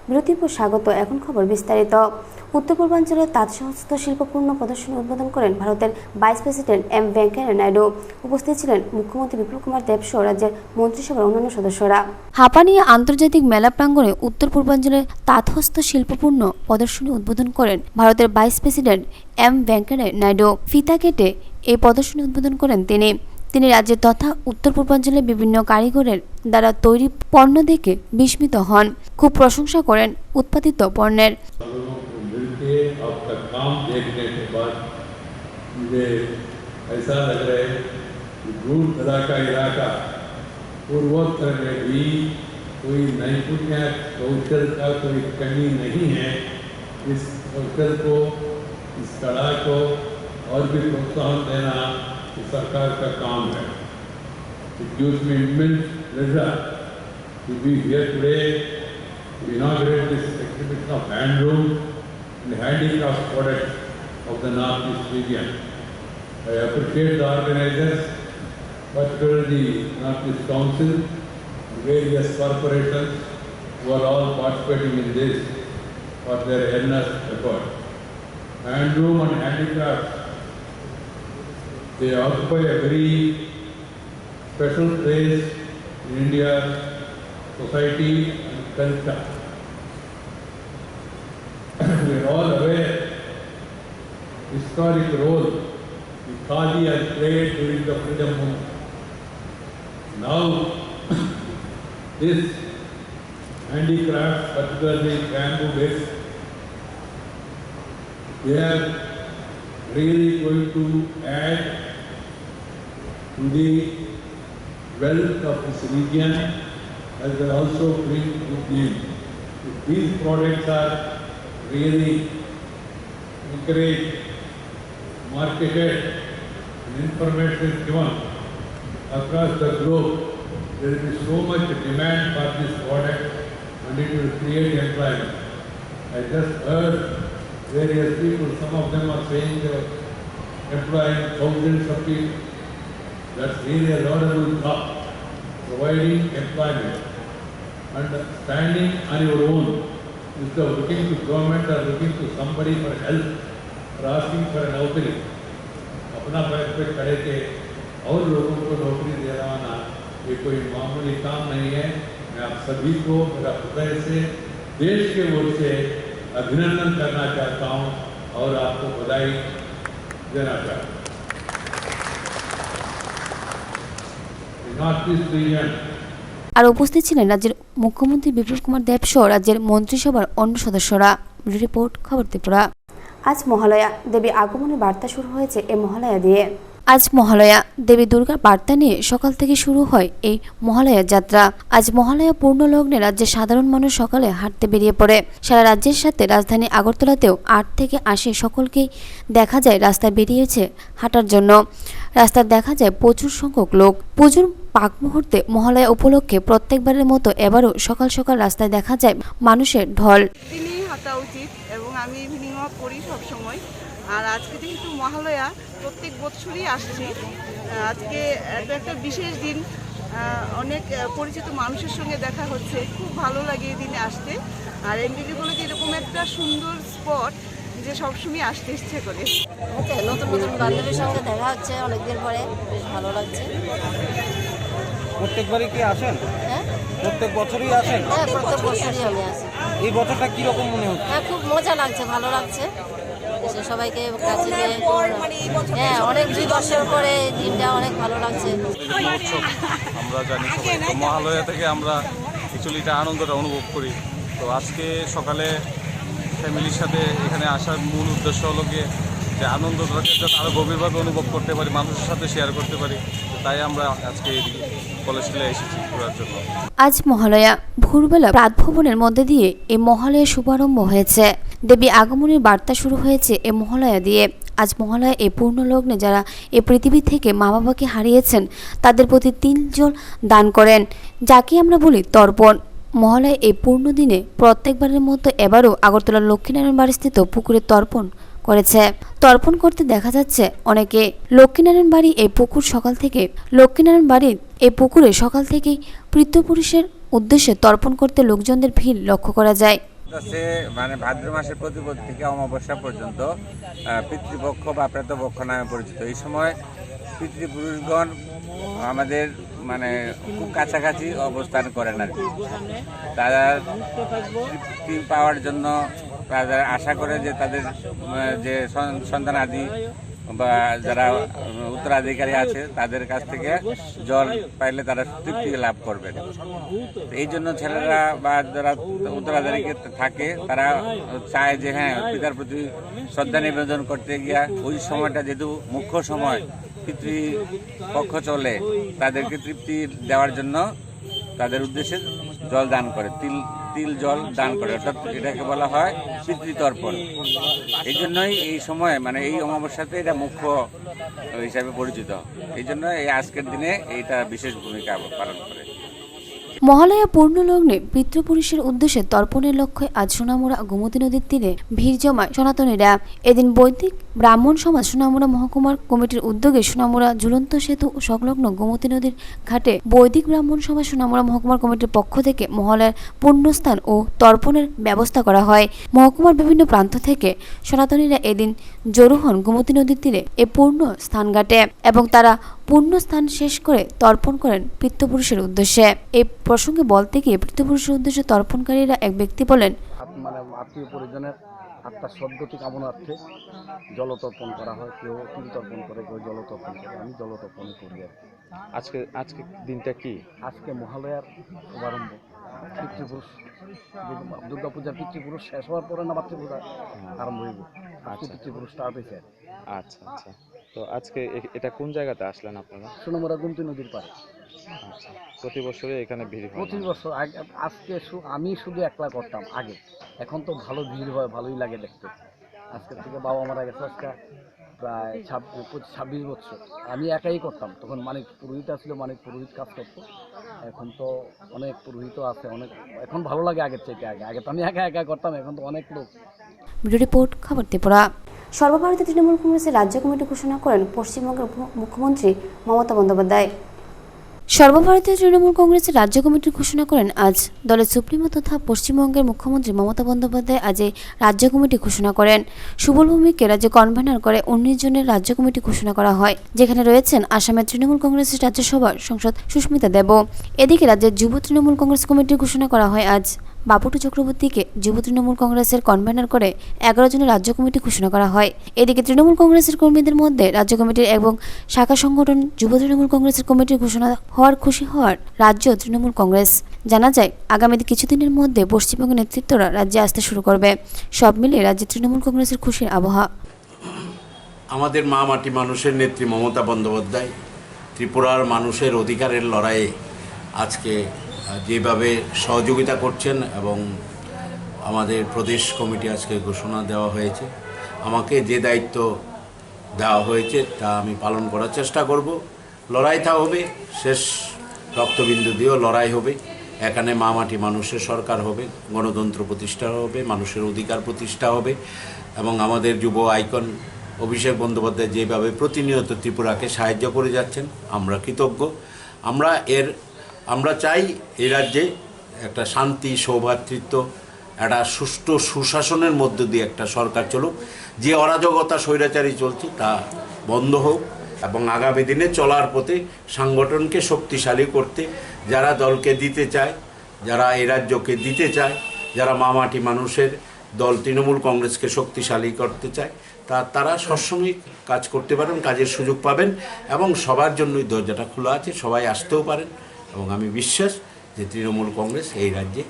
বিরতির পর স্বাগত। এখন খবর বিস্তারিত। উত্তর পূর্বাঞ্চলের তাঁত হস্তশিল্পপূর্ণ প্রদর্শনী উদ্বোধন করেন ভারতের vice president M Venkaiah Naidu. উপস্থিত ছিলেন মুখ্যমন্ত্রী বিপ্লব কুমার দেব সহ রাজ্যের মন্ত্রিসভার অন্যান্য সদস্যরা। হাঁপানিয়া আন্তর্জাতিক মেলা প্রাঙ্গণে উত্তর পূর্বাঞ্চলের তাঁত হস্তশিল্পপূর্ণ প্রদর্শনী উদ্বোধন করেন ভারতের vice president M Venkaiah Naidu. ফিতা কেটে এই প্রদর্শনী উদ্বোধন করেন তিনি রাজ্যের তথা উত্তর পূর্বাঞ্চলের বিভিন্ন কারিগরের দ্বারা তৈরি পণ্য দেখে বিস্মিত হন। খুব প্রশংসা করেন উৎপাদিত পণ্যের। आपका काम देखने के बाद मुझे ऐसा लग रहा है कि दूर दराज का इलाका पूर्वोत्तर में भी कोई नैपुण्य कौशल का कोई कमी नहीं है। इस कौशल को, इस कला को और भी प्रोत्साहन देना सरकार का काम है। It gives me immense pleasure to be here today to inaugurate this exhibition of handloom and handicraft products of the Northeast region. I appreciate the organizers, particularly the Northeast Council, and various corporations who are all participating in this for their earnest effort. Handloom and handicrafts, they occupy a very special place in India's society and culture. We are all aware the historic role the Khadi has played during the freedom movement. Now, this handicraft, particularly bamboo based, they are really going to add to the wealth of this region, as they also bring good name. If these products are really encouraged, marketed, and information given across the globe, there will be so much demand for this product and it will create employment. I just heard various people, some of them are saying they are employing thousands of people. That's really a laudable job, providing employment and standing on your own. Instead of looking to government or looking to somebody for help or asking for a नौकरी, अपना पैर पे खड़े के और लोगों को नौकरी दे रहा ना, ये कोई मामूली काम नहीं है। मैं आप सभी को मेरा हृदय से, देश के ओर से अभिनंदन करना चाहता हूँ और आपको बधाई देना चाहता हूँ। Northeast region আর উপস্থিত ছিলেন রাজ্যের মুখ্যমন্ত্রী বিপ্লব কুমার দেব সহ রাজ্যের মন্ত্রিসভার অন্য সদস্যরা। রিপোর্ট খবর ত্রিপুরা। আজ মহালয়া, দেবী আগমনের বার্তা শুরু হয়েছে এই মহালয়া দিয়ে। আজ মহালয়া, দেবী দুর্গার বার্তা নিয়ে সকাল থেকে শুরু হয় এই মহালয়া যাত্রা। আজ মহালয়া পূর্ণ লগ্নে রাজ্যের সাধারণ মানুষ সকালে হাঁটতে বেরিয়ে পড়ে। সারা রাজ্যের সাথে রাজধানী আগরতলাতেও 8 থেকে 80 সকলকেই দেখা যায় রাস্তায় বেরিয়েছে হাঁটার জন্য। রাস্তায় দেখা যায় প্রচুর সংখ্যক লোক। পুজোর পাক মুহূর্তে মহালয়া উপলক্ষে প্রত্যেকবারের মতো এবারও সকাল সকাল রাস্তায় দেখা যায় মানুষের ঢল। দিনই হাঁটা উচিত এবং আমি ইভিনিং ওয়াক করি সবসময়। আর আজকে যেহেতু মহালয়া প্রত্যেক বছরই আসছে, আজকে এটা একটা বিশেষ দিন। অনেক পরিচিত মানুষের সঙ্গে দেখা হচ্ছে, খুব ভালো লাগে এই দিনে আসতে। আর এমডিডি বলে যে এরকম একটা সুন্দর স্পট যে সবসময় আসতে ইচ্ছে করে। নতুন নতুন বান্ধবীর সঙ্গে দেখা হচ্ছে অনেকদিন পরে, বেশ ভালো লাগছে। প্রত্যেকবারই কি আসেন? হ্যাঁ, প্রত্যেক বছরই আসেন? হ্যাঁ, প্রত্যেক বছরই আমি আসি। এই বছরটা কিরকম মনে হচ্ছে? হ্যাঁ, খুব মজা লাগছে, ভালো লাগছে। এসে সবাইকে কাছে পেয়ে, হ্যাঁ, অনেক 2 বছর পরে দিনটা অনেক ভালো লাগছে। আমরা জানি সবাই তো মহালয়া থেকে আমরা অ্যাকচুয়ালি এটা আনন্দটা অনুভব করি। তো আজকে সকালে ফ্যামিলির সাথে এখানে আসার মূল উদ্দেশ্য হলো গিয়ে যে আনন্দটাকে যাতে আরও গভীরভাবে অনুভব করতে পারি, মানুষের সাথে শেয়ার করতে পারি। তাই আমরা আজকে এই কলেজটিতে এসেছি ঘোরার জন্য। আজ মহালয়া ভোরবেলা প্রাতভবনের মধ্যে দিয়ে এই মহালয়া শুভারম্ভ হয়েছে। দেবী আগমনের বার্তা শুরু হয়েছে এই মহালয়া দিয়ে। আজ মহালয়া এই পূর্ণ লগ্নে যারা এই পৃথিবী থেকে মা বাবাকে হারিয়েছেন তাদের প্রতি 3 জল দান করেন, যাকে আমরা বলি তর্পণ। মহালয়া এই পূর্ণ দিনে প্রত্যেকবারের মতো এবারও আগরতলার লক্ষ্মীনারায়ণ বাড়িস্থিত পুকুরে তর্পণ করেছে। তর্পণ করতে দেখা যাচ্ছে অনেকে। লক্ষ্মীনারায়ণ বাড়ি এই পুকুরে সকাল থেকেই পিতৃপুরুষের উদ্দেশ্যে তর্পণ করতে লোকজনদের ভিড় লক্ষ্য করা যায়। আছে মানে ভাদ্র মাসের প্রতিপদ থেকে অমাবস্যা পর্যন্ত পিতৃপক্ষ বা প্রেতপক্ষ নামে পরিচিত। এই সময় পিতৃপুরুষগণ আমাদের মানে খুব কাছাকাছি অবস্থান করেন আর কি। তারা তৃপ্তি পাওয়ার জন্য তারা আশা করে যে তাদের যে সন্তানাদি বা যারা উত্তরাধিকারী আছে তাদের কাছ থেকে জল পাইলে তারা তৃপ্তি লাভ করবেন। এই জন্য ছেলেরা বা যারা উত্তরাধিকারী থাকে তারা চায় যে হ্যাঁ পিতার প্রতি শ্রদ্ধা নিবেদন করতে গিয়া ওই সময়টা যেহেতু মুখ্য সময় পিতৃপক্ষ চলে, তাদেরকে তৃপ্তি দেওয়ার জন্য তাদের উদ্দেশ্যে জল দান করে, তিল জল দান করে, অর্থাৎ এটাকে বলা হয় পিতৃতর্পণ। এই জন্যই এই সময় মানে এই অমাবস্যাতে এটা মুখ্য হিসাবে পরিচিত। এই জন্য এই আজকের দিনে এইটা বিশেষ ভূমিকা পালন করে। মহালয়া পূর্ণ লগ্নে পিতৃপুরুষের উদ্দেশ্যে তর্পণের লক্ষ্যে আজ সোনামুড়া গোমতী নদীর তীরে ভিড় জমায় সনাতনীরা। এদিন বৈদিক ব্রাহ্মণ সমাজ সোনামুড়া মহকুমার কমিটির উদ্যোগে সোনামুড়া ঝুলন্ত সেতু সংলগ্ন গোমতী নদীর ঘাটে বৈদিক ব্রাহ্মণ সমাজ সোনামুড়া মহকুমার কমিটির পক্ষ থেকে মহালয়ার পুণ্যস্থান ও তর্পণের ব্যবস্থা করা হয়। মহকুমার বিভিন্ন প্রান্ত থেকে সনাতনীরা এদিন জড়ো হন গোমতী নদীর তীরে এ পূর্ণ স্থান ঘাটে এবং তারা পূর্ণ স্থান শেষ করে তর্পণ করেন পিতৃপুরুষের উদ্দেশ্যে। এই প্রসঙ্গে বলতে গিয়ে পিতৃপুরুষের উদ্দেশ্যে তর্পণকারীরা এক ব্যক্তি বলেন, মানে আত্মীয় পরিজনের আত্মার সদ্গতি কামনার্থে জলতর্পণ করা হয়। কেউ তিল তর্পণ করে, কেউ জলতর্পণ করে। আমি জলতর্পণই করি আর কি। আজকে দিনটা কি? আজকে মহালয়ার শুভারম্ভ। পিতৃপুরুষ দুর্গাপূজার পিতৃপুরুষ শেষ হওয়ার পরে না মাতৃপূজা আরম্ভ হইব। আজকে পিতৃপুরুষ স্টার্ট হয়েছে। আচ্ছা আচ্ছা, তো আজকে এটা কোন জায়গাতে আসলেন আপনারা? সোনামুড়া গোমতী নদীর পাড়ে। আচ্ছা, প্রতি বছরে এখানে ভিড় হয়? প্রতি বছর। আজকে আমি শুধু একলা করতাম আগে, এখন তো ভালো ভিড় হয়, ভালোই লাগে দেখতে। আজকের থেকে বাবা মারা গেছে আজকে প্রায় 26 বছর। আমি একাই করতাম, তখন মানিক পুরোহিত ছিল, মানিক পুরোহিত কাজ করতো। এখন তো অনেক পুরোহিত আছে, অনেক এখন ভালো লাগে আগের থেকে। আগে তো আমি একা করতাম, এখন তো অনেক লোক। ভিডিও রিপোর্ট, খবর ত্রিপুরা। সর্বভারতীয় তৃণমূল কংগ্রেসের রাজ্য কমিটি ঘোষণা করেন পশ্চিমবঙ্গের মুখ্যমন্ত্রী মমতা বন্দ্যোপাধ্যায়। সর্বভারতীয় তৃণমূল কংগ্রেসের রাজ্য কমিটির ঘোষণা করেন আজ দলের সুপ্রিমো তথা পশ্চিমবঙ্গের মুখ্যমন্ত্রী মমতা বন্দ্যোপাধ্যায়। আজ এই রাজ্য কমিটি ঘোষণা করেন। সুবল ভৌমিককে রাজ্যে কনভেনার করে 19 জনের রাজ্য কমিটি ঘোষণা করা হয়, যেখানে রয়েছেন আসামের তৃণমূল কংগ্রেসের রাজ্যসভার সাংসদ সুস্মিতা দেব। এদিকে রাজ্যের যুব তৃণমূল কংগ্রেস কমিটির ঘোষণা করা হয় আজ। বাপুটু চক্রবর্তীকে যুব তৃণমূল কংগ্রেসের কনভেনার করে 11 জনের রাজ্য কমিটি ঘোষণা করা হয়। এদিকে তৃণমূল কংগ্রেসের কর্মীদের মধ্যে রাজ্য কমিটির এবং শাখা সংগঠন যুব তৃণমূল কংগ্রেসের কমিটির ঘোষণা হওয়ার খুশি হওয়ার রাজ্য তৃণমূল কংগ্রেস। জানা যায় আগামী কিছুদিনের মধ্যে পশ্চিমবঙ্গের নেতৃত্বরা রাজ্যে আসতে শুরু করবে। সব মিলিয়ে রাজ্যে তৃণমূল কংগ্রেসের খুশির আবহাওয়া। আমাদের মা মাটি মানুষের নেত্রী মমতা বন্দ্যোপাধ্যায় ত্রিপুরার মানুষের অধিকারের লড়াইয়ে আজকে যেভাবে সহযোগিতা করছেন এবং আমাদের প্রদেশ কমিটি আজকে ঘোষণা দেওয়া হয়েছে, আমাকে যে দায়িত্ব দেওয়া হয়েছে তা আমি পালন করার চেষ্টা করব। লড়াইটা হবে, শেষ রক্তবিন্দু দিয়েও লড়াই হবে। এখানে মা মাটি মানুষের সরকার হবে, গণতন্ত্র প্রতিষ্ঠা হবে, মানুষের অধিকার প্রতিষ্ঠা হবে এবং আমাদের যুব আইকন অভিষেক বন্দ্যোপাধ্যায় যেভাবে প্রতিনিয়ত ত্রিপুরাকে সাহায্য করে যাচ্ছেন, আমরা কৃতজ্ঞ। আমরা চাই এই রাজ্যে একটা শান্তি, সৌভ্রাতৃত্ব, একটা সুষ্ঠু সুশাসনের মধ্য দিয়ে একটা সরকার চলুক। যে অরাজকতা স্বৈরাচারী চলছে তা বন্ধ হোক এবং আগামী দিনে চলার পথে সংগঠনকে শক্তিশালী করতে যারা দলকে দিতে চায়, যারা এই রাজ্যকে দিতে চায়, যারা মা মাটি মানুষের দল তৃণমূল কংগ্রেসকে শক্তিশালী করতে চায়, তারা সবসময় কাজ করতে পারেন, কাজের সুযোগ পাবেন এবং সবার জন্যই দরজাটা খোলা আছে, সবাই আসতেও পারেন এবং আমি বিশ্বাস যে তৃণমূল কংগ্রেস এই রাজ্যে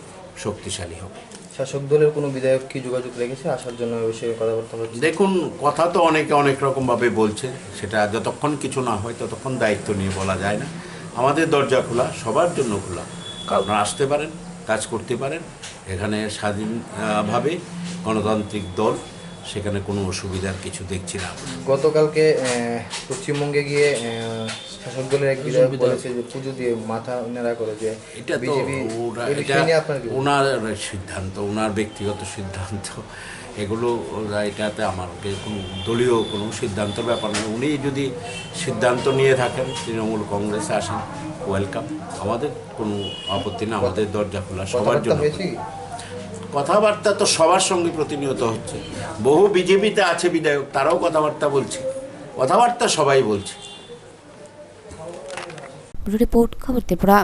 শক্তিশালী হবে। শাসক দলের কোনো বিধায়ক কি যোগাযোগ রেখেছে আসার জন্য? বিষয়ে কথাবার্তা হচ্ছে। দেখুন, কথা তো অনেকে অনেক রকমভাবে বলছে, সেটা যতক্ষণ কিছু না হয় ততক্ষণ দায়িত্ব নিয়ে বলা যায় না। আমাদের দরজা খোলা, সবার জন্য খোলা। আপনারা আসতে পারেন, কাজ করতে পারেন। এখানে স্বাধীনভাবে গণতান্ত্রিক দল, সেখানে কোনো অসুবিধার কিছু দেখছি না। গতকালকে পশ্চিমবঙ্গে গিয়ে শাসক দলের এক বিধায়ক বলেছে যে পুজো দিয়ে মাথা নেড়া করে, যে এটা তো ওনার সিদ্ধান্ত, ওনার ব্যক্তিগত সিদ্ধান্ত। এগুলো এটাতে আমাকে কোনো দলীয় কোনো সিদ্ধান্তের ব্যাপার নয়। উনি যদি সিদ্ধান্ত নিয়ে থাকেন তৃণমূল কংগ্রেসে আসেন, ওয়েলকাম। আমাদের কোনো আপত্তি না, আমাদের দরজা খোলা সবার জন্য। কথাবার্তা তো সবার সঙ্গে প্রতিনিয়ত হচ্ছে। বহু বিজেপিতে আছে বিধায়ক, তারাও কথাবার্তা বলছে, কথাবার্তা সবাই বলছে। রিপোর্ট খবর ত্রিপুরা।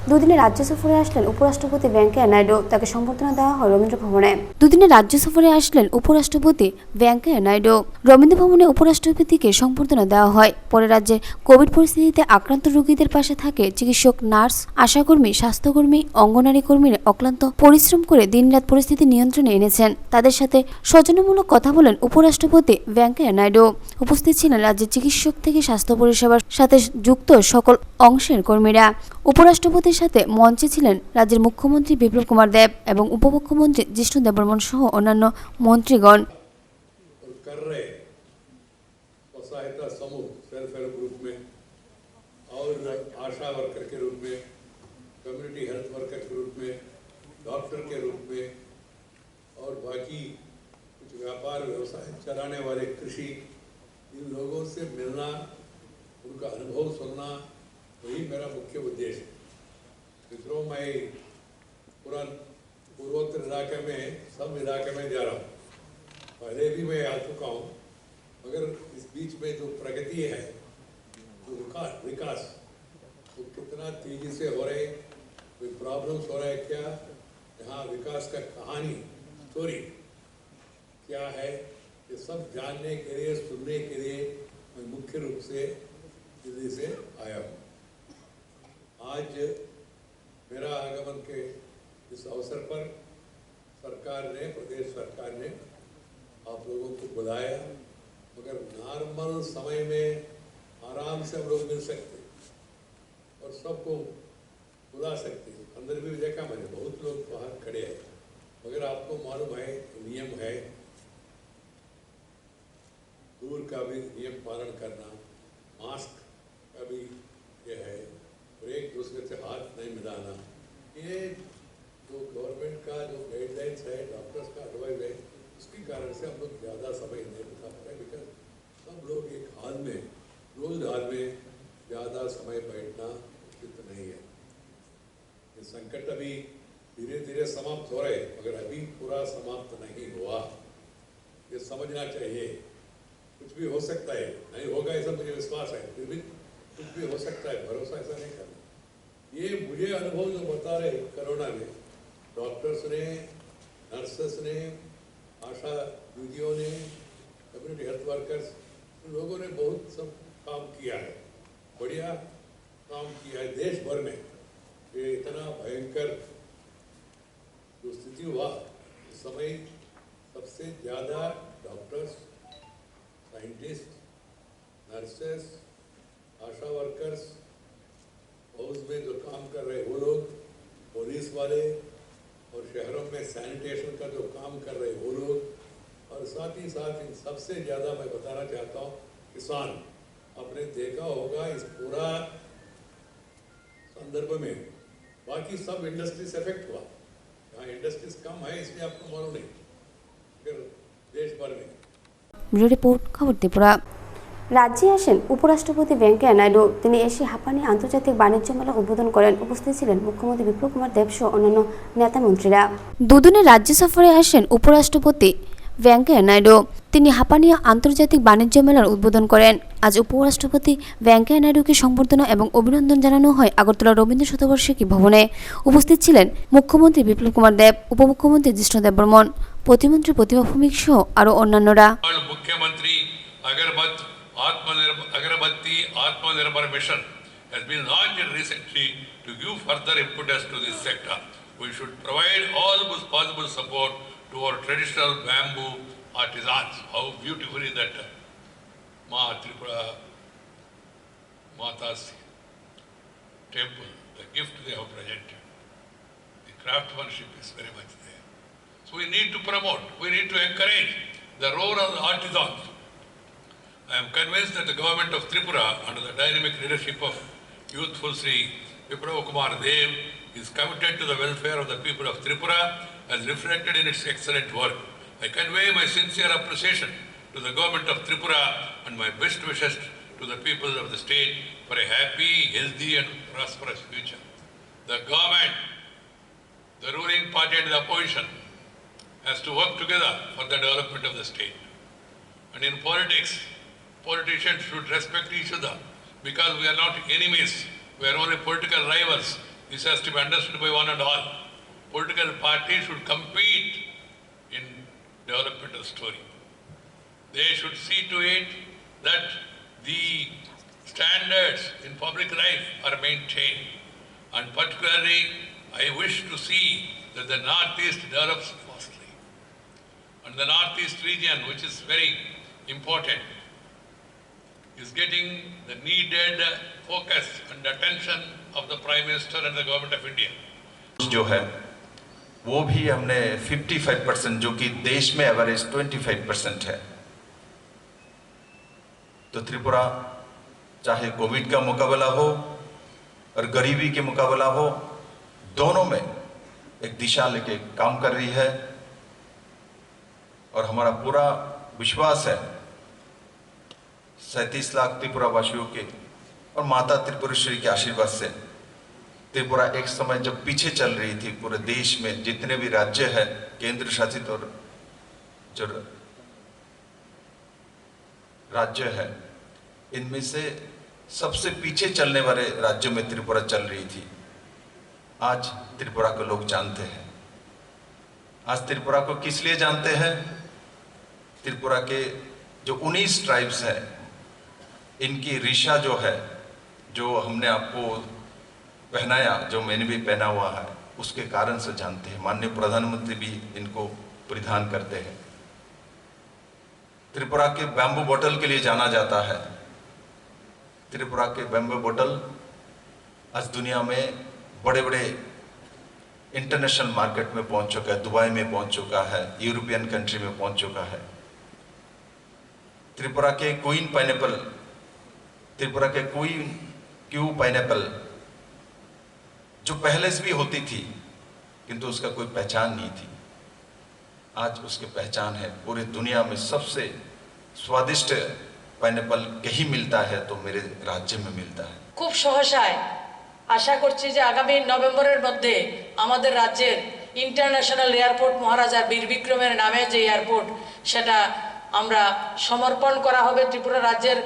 দুদিনের রাজ্য সফরে আসলেন উপরাষ্ট্রপতি ভেঙ্কাইয়া নাইডু, তাকে সম্বর্ধনা দেওয়া হয় রবীন্দ্র ভবনে। দুদিনের রাজ্য সফরে আসলেন উপরাষ্ট্রপতি ভেঙ্কাইয়া নাইডু, রবীন্দ্র ভবনে উপরাষ্ট্রপতিকে সম্বর্ধনা দেওয়া হয়। পরে রাজ্যে কোভিড পরিস্থিতিতে আক্রান্ত রোগীদের পাশে থাকে চিকিৎসক, নার্স, আশাকর্মী, স্বাস্থ্যকর্মী, অঙ্গনারী কর্মীরা অক্লান্ত পরিশ্রম করে দিনরাত পরিস্থিতি নিয়ন্ত্রণে এনেছেন। তাদের সাথে সৌজন্যমূলক কথা বলেন উপরাষ্ট্রপতি ভেঙ্কাইয়া নাইডু। উপস্থিত ছিলেন রাজ্যের চিকিৎসক থেকে স্বাস্থ্য পরিষেবার সাথে যুক্ত সকল অংশের কর্মীরা। উপরাষ্ট্রপতির সাথে মঞ্চে ছিলেন রাজ্যের মুখ্যমন্ত্রী বিপ্লব কুমার দেব এবং উপমুখ্যমন্ত্রী জিষ্ণু দেববর্মন সহ অন্যান্য মন্ত্রীগণ। सहायता समूह सेल्फ हेल्प ग्रुप में और आशा वर्कर के रूप में, कम्युनिटी हेल्थ वर्कर के रूप में, डॉक्टर के रूप में और बाकी कुछ व्यापार व्यवसाय चलाने वाले कृषि, इन लोगों से मिलना, उनका अनुभव सुनना, वही मेरा मुख्य उद्देश्य है। मित्रों, मैं पूर्वोत्तर इलाके में सब इलाके में जा रहा हूँ, पहले भी मैं आ चुका हूँ, मगर इस बीच में जो प्रगति है, जो विकास वो कितना तेजी से हो रहे, कोई प्रॉब्लम्स हो रहा है क्या, यहाँ विकास का कहानी स्टोरी क्या है, ये सब जानने के लिए, सुनने के लिए मैं मुख्य रूप से दिल्ली से आया हूँ। आज मेरा आगमन के इस अवसर पर सरकार ने, प्रदेश सरकार ने आप लोगों को बुलाया, मगर नॉर्मल समय में आराम से हम लोग मिल सकते और सबको बुला सकते। अंदर भी देखा मैंने, बहुत लोग बाहर खड़े हैं, मगर आपको मालूम है नियम है, दूर का भी नियम पालन करना, मास्क का भी ये है, और एक दूसरे से हाथ नहीं मिलाना। ये जो गवर्नमेंट का जो गाइडलाइंस है, डॉक्टर्स का एडवाइस है, उसके कारण से हम लोग ज़्यादा समय नहीं बिता पाए, बिकॉज सब लोग एक हाल में, रोज हाल में ज़्यादा समय बैठना उचित नहीं है। ये संकट अभी धीरे धीरे समाप्त हो रहे, मगर अभी पूरा समाप्त नहीं हुआ, ये समझना चाहिए। कुछ भी हो सकता है, नहीं होगा ऐसा मुझे विश्वास है, फिर भी कुछ भी हो सकता है, भरोसा ऐसा नहीं करना। ये मुझे अनुभव जो बता रहे कोरोना में, डॉक्टर्स ने, नर्सेस ने, आशा दीदियों ने, कम्युनिटी हेल्थ वर्कर्स, लोगों ने बहुत सब काम किया है, बढ़िया काम किया है देश भर में। ये इतना भयंकर जो स्थिति हुआ, इस समय सबसे ज़्यादा डॉक्टर्स, साइंटिस्ट, नर्सेस, आशा वर्कर्स, हाउस में जो काम कर रहे वो लोग, पुलिस वाले, और शहरों में सैनिटेशन का जो काम कर रहे वो लोग, और साथ ही साथ इन सबसे ज़्यादा मैं बताना चाहता हूँ किसान। आपने देखा होगा इस पूरा संदर्भ में बाकी सब इंडस्ट्रीज इफेक्ट हुआ, यहाँ इंडस्ट्रीज कम है इसलिए आपको मालूम नहीं, फिर देश भर में। রিপোর্ট খবর ত্রিপুরা। রাজ্যে আসেন উপরাষ্ট্রপতি ভেঙ্কাইয়া নাইডু। তিনি এসে হাঁপানি আন্তর্জাতিক বাণিজ্য মেলা উদ্বোধন করেন। উপস্থিত ছিলেন মুখ্যমন্ত্রী বিপ্লব কুমার দেব সহ অন্যান্য নেতা মন্ত্রীরা। দুদিনের রাজ্য সফরে আসেন উপরাষ্ট্রপতি ভেঙ্কাইয়া নাইডু। তিনি হাঁপানিয়া আন্তর্জাতিক বাণিজ্য মেলার উদ্বোধন করেন। আজ উপরাষ্ট্রপতি ভেঙ্কাইয়া নাইডুকে সম্বর্ধনা এবং অভিনন্দন জানানো হয় আগরতলা রবীন্দ্র শতবার্ষিকী ভবনে। উপস্থিত ছিলেন মুখ্যমন্ত্রী বিপ্লব কুমার দেব, উপমুখ্যমন্ত্রী জিষ্ণু দেববর্মন, প্রতিমন্ত্রী প্রতিমা ভৌমিক সহ আরও অন্যান্যরা। मुख्यमंत्री अगरबत्ती आत्मनिर्भर mission has been launched recently to give further impetus to this sector. We should provide all possible support to our traditional bamboo artisans. How beautifully that Ma Tripura Mata's temple, the gift they have presented. The craftsmanship is very much there. So we need to promote, we need to encourage the role of the artisans. I am convinced that the government of Tripura, under the dynamic leadership of youthful Sri Biplab Kumar Dev, is committed to the welfare of the people of Tripura as reflected in its excellent work. I convey my sincere appreciation to the government of Tripura and my best wishes to the people of the state for a happy, healthy and prosperous future. The government, the ruling party and the opposition has to work together for the development of the state. And in politics, politicians should respect each other because we are not enemies, we are only political rivals. This has to be understood by one and all. Political parties should compete in development of story. They should see to it that the standards in public life are maintained. And particularly, I wish to see that the Northeast develops fastly. And the Northeast region, which is very important, is getting the needed focus and attention of the Prime Minister and the Government of India. जो है वो भी हमने 55%, जो कि देश में average 25% है। तो त्रिपुरा चाहे कोविड का मुकाबला हो और गरीबी के मुकाबला हो, दोनों में एक दिशा लेके काम कर रही है। और हमारा पूरा विश्वास है 37 लाख त्रिपुरा वासियों के और माता त्रिपुरेश्वरी के आशीर्वाद से त्रिपुरा एक समय जब पीछे चल रही थी, पूरे देश में जितने भी राज्य है, केंद्र शासित और जो राज्य है, इनमें से सबसे पीछे चलने वाले राज्यों में त्रिपुरा चल रही थी। आज त्रिपुरा को लोग जानते हैं। आज त्रिपुरा को किस लिए जानते हैं? त्रिपुरा के जो 19 ट्राइब्स हैं, इनकी ऋषा जो है, जो हमने आपको पहनाया, जो मैंने भी पहना हुआ है, उसके कारण से जानते हैं। माननीय प्रधानमंत्री भी इनको परिधान करते हैं। त्रिपुरा के बैम्बू बोतल के लिए जाना जाता है। त्रिपुरा के बैम्बू बोतल आज दुनिया में बड़े बड़े इंटरनेशनल मार्केट में पहुंच चुका है, दुबई में पहुंच चुका है, यूरोपियन कंट्री में पहुंच चुका है। त्रिपुरा के क्वीन पाइनएप्पल, त्रिपुरा के क्वीन क्यू पाइनएप्पल, जो पहले से भी होती थी किंतु उसका कोई पहचान नहीं थी, आज उसकी पहचान है। पूरी दुनिया में सबसे स्वादिष्ट पाइनएप्पल कहीं मिलता है तो मेरे राज्य में मिलता है। खूब सहसाय आशा करছি যে আগামী নভেম্বরের মধ্যে আমাদের রাজ্যের ইন্টারন্যাশনাল এয়ারপোর্ট মহারাজা বীর বিক্রমের নামে যে এয়ারপোর্ট সেটা আমরা সমর্পণ করা হবে, ত্রিপুরা রাজ্যের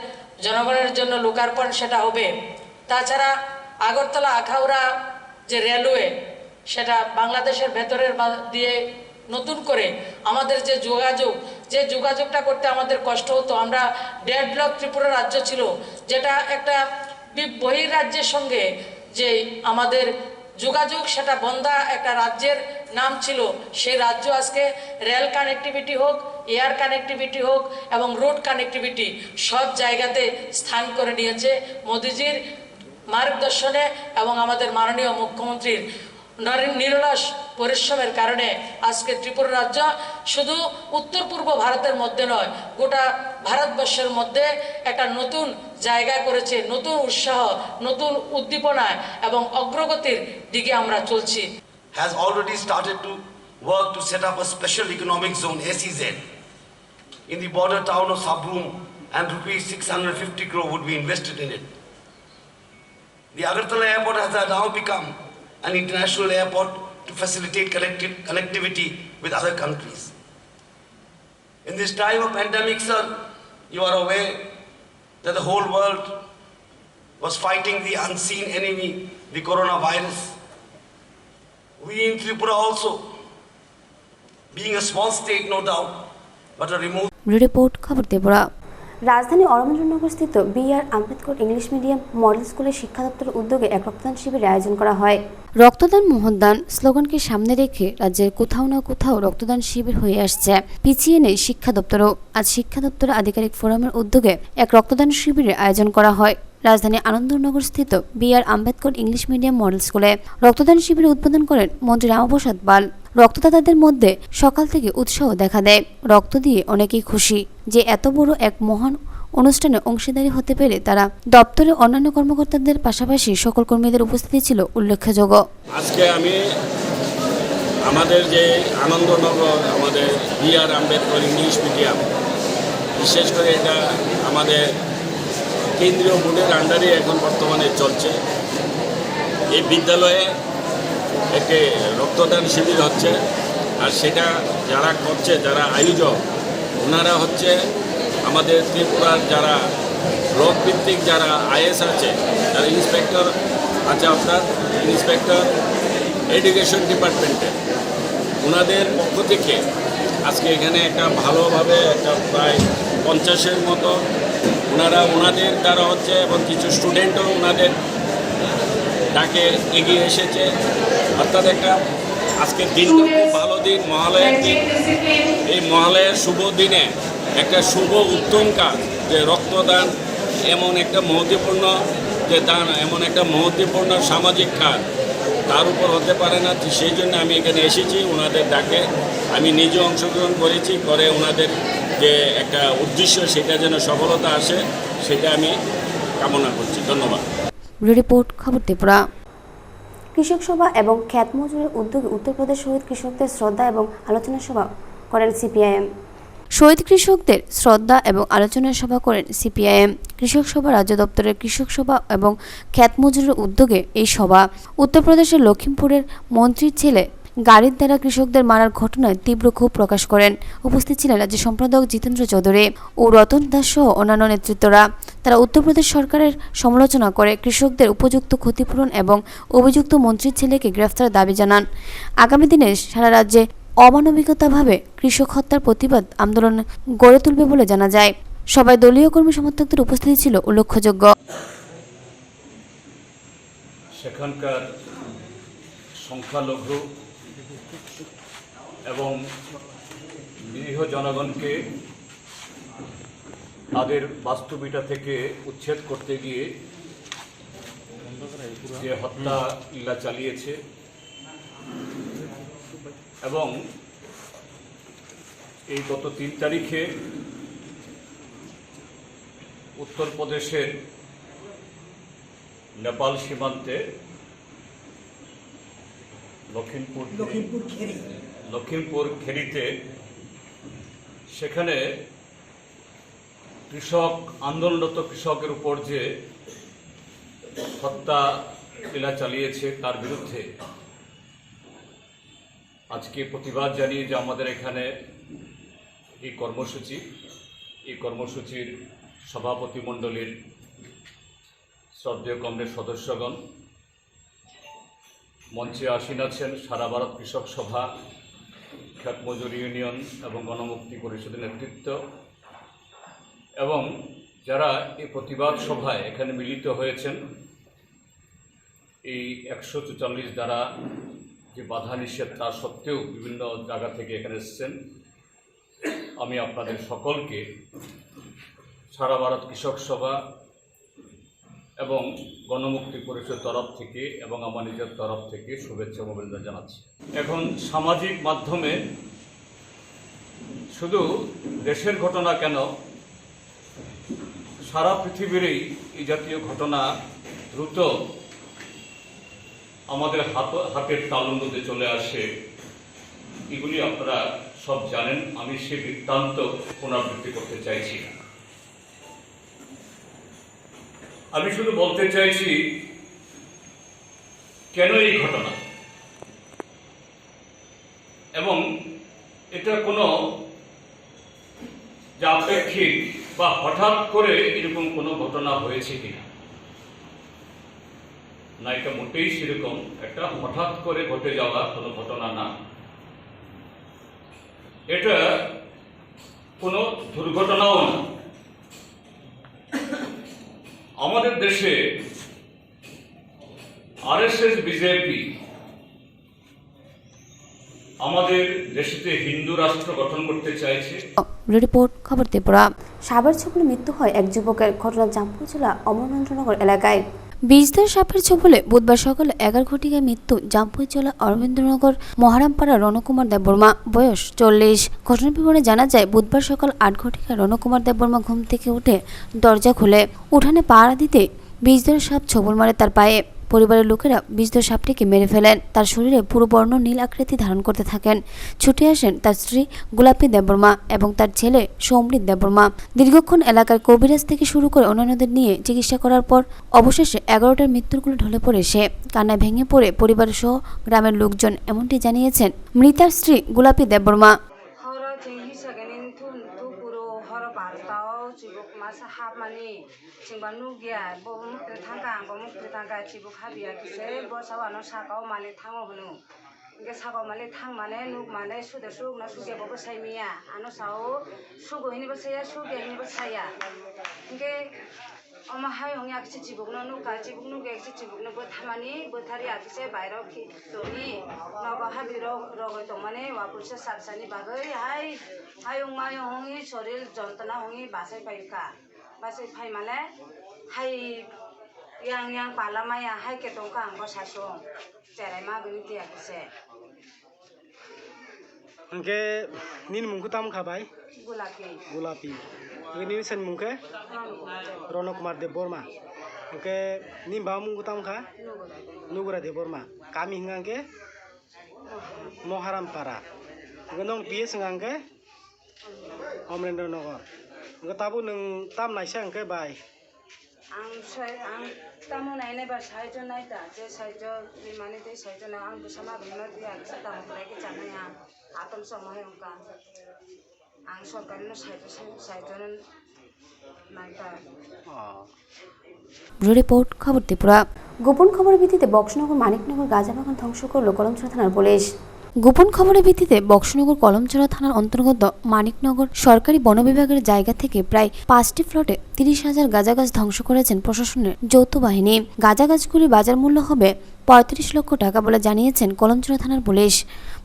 জনগণের জন্য লোকার্পণ সেটা হবে। তাছাড়া আগরতলা আখাউড়া যে রেলওয়ে সেটা বাংলাদেশের ভেতরের দিয়ে নতুন করে আমাদের যে যোগাযোগটা করতে আমাদের কষ্ট হতো, আমরা ডেডলক ত্রিপুরা রাজ্য ছিল, যেটা একটা বহির্রাজ্যের সঙ্গে যে আমাদের যোগাযোগ সেটা বন্ধা একটা রাজ্যের নাম ছিল, সেই রাজ্য আজকে রেল কানেক্টিভিটি হোক, এয়ার কানেক্টিভিটি হোক এবং রোড কানেক্টিভিটি সব জায়গাতে স্থান করে নিয়েছে মোদিজির মার্গদর্শনে এবং আমাদের মাননীয় মুখ্যমন্ত্রীর নিরলস পরিশ্রমের কারণে আজকে ত্রিপুরা রাজ্য শুধু উত্তর পূর্ব ভারতের মধ্যে নয়, গোটা ভারতবর্ষের মধ্যে একটা নতুন জায়গা করেছে, নতুন উৎসাহ, নতুন উদ্দীপনায় এবং অগ্রগতির দিকে আমরা চলছি। Has already started to work to set up a special economic zone SEZ in the border town of Sabroom, and rupees 650 crore would be invested in it. The Agartala airport has now become an international airport to facilitate connectivity with other countries. In this time of pandemic, sir, you are aware that the whole world was fighting the unseen enemy, the coronavirus. We in Tripura also, being a small state no doubt, but a remote report খবর ত্রিপুরা। রাজধানী অরবিন্দনগরস্থিত B R. Ambedkar English medium model স্কুলের শিক্ষা দপ্তরের উদ্যোগে এক রক্তদান শিবিরের আয়োজন করা হয়। রক্তদান মহদান স্লোগানকে সামনে রেখে রাজ্যের কোথাও না কোথাও রক্তদান শিবির হয়ে আসছে। পিছিয়ে নেই শিক্ষা দপ্তরও। আজ শিক্ষা দপ্তরের আধিকারিক ফোরামের উদ্যোগে এক রক্তদান শিবিরের আয়োজন করা হয় রাজধানী আনন্দনগরস্থিত B R. Ambedkar English medium model স্কুলে। রক্তদান শিবিরে উদ্বোধন করেন মন্ত্রী রামপ্রসাদ পাল। রক্তদাতাদের মধ্যে সকাল থেকে উৎসাহ দেখা দেয়। রক্ত দিয়ে অনেকেই খুশি যে এত বড় এক মহান অনুষ্ঠানে অংশীদারি হতে পেরে তারা। দপ্তরের অন্যান্য কর্মকর্তাদের পাশাপাশি সকল কর্মীদের উপস্থিতি ছিল উল্লেখযোগ্য। আজকে আমি আমাদের যে আনন্দনগর আমাদের বি.আর. আম্বেদকর ইংলিশ মিডিয়াম, বিশেষ করে এটা আমাদের কেন্দ্রীয় বোর্ডের আন্ডারে এখন বর্তমানে চলছে। এই বিদ্যালয়ে একটি রক্তদান শিবির হচ্ছে। আর সেটা যারা করছে, যারা আয়োজক, ওনারা হচ্ছে আমাদের ত্রিপুরার যারা ব্লক ভিত্তিক যারা আইএস আছে, যারা ইন্সপেক্টর আছে, আপনার ইন্সপেক্টর এডুকেশন ডিপার্টমেন্টে, ওনাদের পক্ষ থেকে আজকে এখানে একটা ভালোভাবে একটা প্রায় 50-এর মতো ওনারা ওনাদের দ্বারা হচ্ছে, এবং কিছু স্টুডেন্টও ওনাদের ডাকে এগিয়ে এসেছে। অর্থাৎ একটা আজকের দিনটা খুব ভালো দিন, মহালয়ার দিন। এই মহালয়ার শুভ দিনে একটা শুভ উত্তম কাজ, যে রক্তদান এমন একটা মহত্বপূর্ণ যে দান, এমন একটা মহত্বপূর্ণ সামাজিক কাজ, তার উপর হতে পারে না। সেই জন্য আমি এখানে এসেছি, ওনাদের ডাকে আমি নিজে অংশগ্রহণ করেছি, করে ওনাদের যে একটা উদ্দেশ্য সেটা যেন সফলতা আসে সেটা আমি কামনা করছি। ধন্যবাদ। রিপোর্ট খবর ত্রিপুরা। কৃষক সভা এবং খ্যাত মজুরের উদ্যোগে উত্তরপ্রদেশ শহীদ কৃষকদের শ্রদ্ধা এবং আলোচনা সভা করেন সিপিআইএম। শহীদ কৃষকদের শ্রদ্ধা এবং আলোচনা সভা করেন সিপিআইএম। কৃষক সভা রাজ্য দপ্তরের কৃষক সভা এবং খ্যাত মজুরের উদ্যোগে এই সভা। উত্তরপ্রদেশের লখিমপুরের মন্ত্রীর ছেলে গাড়ির দ্বারা কৃষকদের মারার ঘটনায় তীব্র ক্ষোভ প্রকাশ করেন। উপস্থিত ছিলেন রাজ্য সম্পাদক জিতেন্দ্র চৌধুরী ও রতন দাস সহ অন্যান্য নেতৃত্বরা। তারা উত্তরপ্রদেশ সরকারের সমালোচনা করে কৃষকদের উপযুক্ত ক্ষতিপূরণ এবং অভিযুক্ত মন্ত্রীর ছেলেকে গ্রেফতারের দাবি জানান। আগামী দিনে সারা রাজ্যে অমানবিকতাভাবে কৃষক হত্যার প্রতিবাদ আন্দোলন গড়ে তুলবে বলে জানা যায়। সবাই দলীয় কর্মী সমর্থকদের উপস্থিতি ছিল উল্লেখযোগ্য। সেখানকার সংখ্যালঘু এবং নিরীহ জনগণকে তাদের বাস্তবিকতা থেকে উচ্ছেদ করতে গিয়ে যে হত্যা লীলা চালিয়েছে, এবং এই গত 3 তারিখে উত্তরপ্রদেশের নেপাল সীমান্তে লখিমপুর খেরিতে সেখানে কৃষক আন্দোলনরত কৃষকের উপর যে হত্যা লীলা চালিয়েছে তার বিরুদ্ধে আজকে প্রতিবাদ জানিয়ে যে আমাদের এখানে এই কর্মসূচির সভাপতি মণ্ডলীর শ্রদ্ধেয় কমরেড সদস্যগণ, মঞ্চে আসীন আছেন সারা ভারত কৃষক সভা, খ্যাত মজুর ইউনিয়ন এবং গণমুক্তি পরিষদের নেতৃত্ব, এবং যারা এই প্রতিবাদ সভায় এখানে মিলিত হয়েছেন। এই 144 দ্বারা যে বাধা নিষেধ তা সত্ত্বেও বিভিন্ন জায়গা থেকে এখানে এসেছেন। আমি আপনাদের সকলকে সারা ভারত কৃষক সভা এবং গণমুক্তি পরিষদের তরফ থেকে এবং আমার নিজের তরফ থেকে শুভেচ্ছা ও অভিনন্দন জানাচ্ছি। এখন সামাজিক মাধ্যমে শুধু দেশের ঘটনা কেন, সারা পৃথিবীরই এই জাতীয় ঘটনা দ্রুত আমাদের হাতের তালুতে চলে আসে। এগুলি আপনারা সব জানেন, আমি সে বৃত্তান্ত পুনরাবৃত্তি করতে চাইছি না। আমি শুধু বলতে চাইছি কেন এই ঘটনা, এবং এটা কোনো যে আপেক্ষিক বা হঠাৎ করে এরকম কোনো ঘটনা হয়েছে কিনা, না, এটা মোটেই সেরকম একটা হঠাৎ করে ঘটে যাওয়া কোনো ঘটনা না। এটা কোনো দুর্ঘটনাও না। আমাদের দেশে আরএসএস বিজেপি আমাদের দেশে হিন্দু রাষ্ট্র গঠন করতে চাইছে। রিপোর্ট খবর ত্রিপুরা। সাপের ছোবলে মৃত্যু হয় এক যুবকের। ঘটনা জামপুই জেলা অমরেন্দ্রনগর এলাকায়। বিষধর সাপের ছোবলে বুধবার সকালে 11 ঘটিকায় মৃত্যু জামপুই জেলা অরবিন্দনগর মহারামপাড়া রণকুমার দেববর্মা, বয়স 40। ঘটনার বিবরণে জানা যায়, বুধবার সকাল 8 ঘটিকায় রণকুমার দেববর্মা ঘুম থেকে উঠে দরজা খুলে উঠানে পাড়া দিতে বিষধর সাপ ছোবল মারে তার পায়ে। পরিবারের লোকেরা বিষধর সাপটিকে মেরে ফেলেন। তার শরীরে পুরো বর্ণ নীল আকৃতি ধারণ করতে থাকেন। ছুটে আসেন তার স্ত্রী গোলাপী দেববর্মা এবং তার ছেলে সমৃদ্ধ দেববর্মা। দীর্ঘক্ষণ এলাকার কবিরাজ থেকে শুরু করে অন্যান্যদের নিয়ে চিকিৎসা করার পর অবশেষে 11টার মৃত্যুর কোলে ঢলে পড়ে সে। কান্নায় ভেঙে পড়ে পরিবার সহ গ্রামের লোকজন এমনটি জানিয়েছেন মৃতার স্ত্রী গোলাপী দেববর্মা। সাগমালে থাং মানে নুক মানে সুদে সুক না সুগে ববো সাইমিয়া আনো সাও সুগো হিনিবো সাইয়া সুগে হিনিবো সাইয়া ইনকে অমা হাই হং আকিছে চিবুকনো নুকা চিবুকনো গেছে চিবুকনো বথামানি বথারি আকিছে বাইরাও কি তোনি নগা হাবি রগই তো মানে ওয়াপুরসে সাতসানি বাগৈ হাই হংমাই হংই শরীর যন্ত্রণা হংই বাসাই পাইকা বাসাই ফাই মানে high yang palamaya hai ke tongka angko sasong cerai ma gini dia kese Angke nin mungku tam khabai gulapi ini sen mungke Rono Kumar Deborma angke nin ba mungku tam kha Nugura Deborma kami hingangke Moharam Para nong PS ngangke Omrendra Nogor angke tabu neng tam naisa angke bai ang tamu naine ba saijo naita je saijo limani de saijo na ang busama bina dia kisa tamu lagi chana ya atom samay ongka ang sorkari no saijo naita report খবর ত্রিপুরা। গোপন খবরের ভিত্তিতে বক্সনগর মানিকনগর গাঁজাবাগান ধ্বংস করল কলমছড়া থানার police. গোপন খবরের ভিত্তিতে বক্সনগর কলমছড়া থানার অন্তর্গত মানিকনগর সরকারি বন বিভাগের জায়গা থেকে প্রায় 5টি প্লটে 30,000 গাঁজা গাছ ধ্বংস করেছেন প্রশাসনের যৌথ বাহিনী। গাঁজা গাছগুলির বাজার মূল্য হবে 35 লক্ষ টাকা বলে জানিয়েছেন কলমছড়া থানার পুলিশ।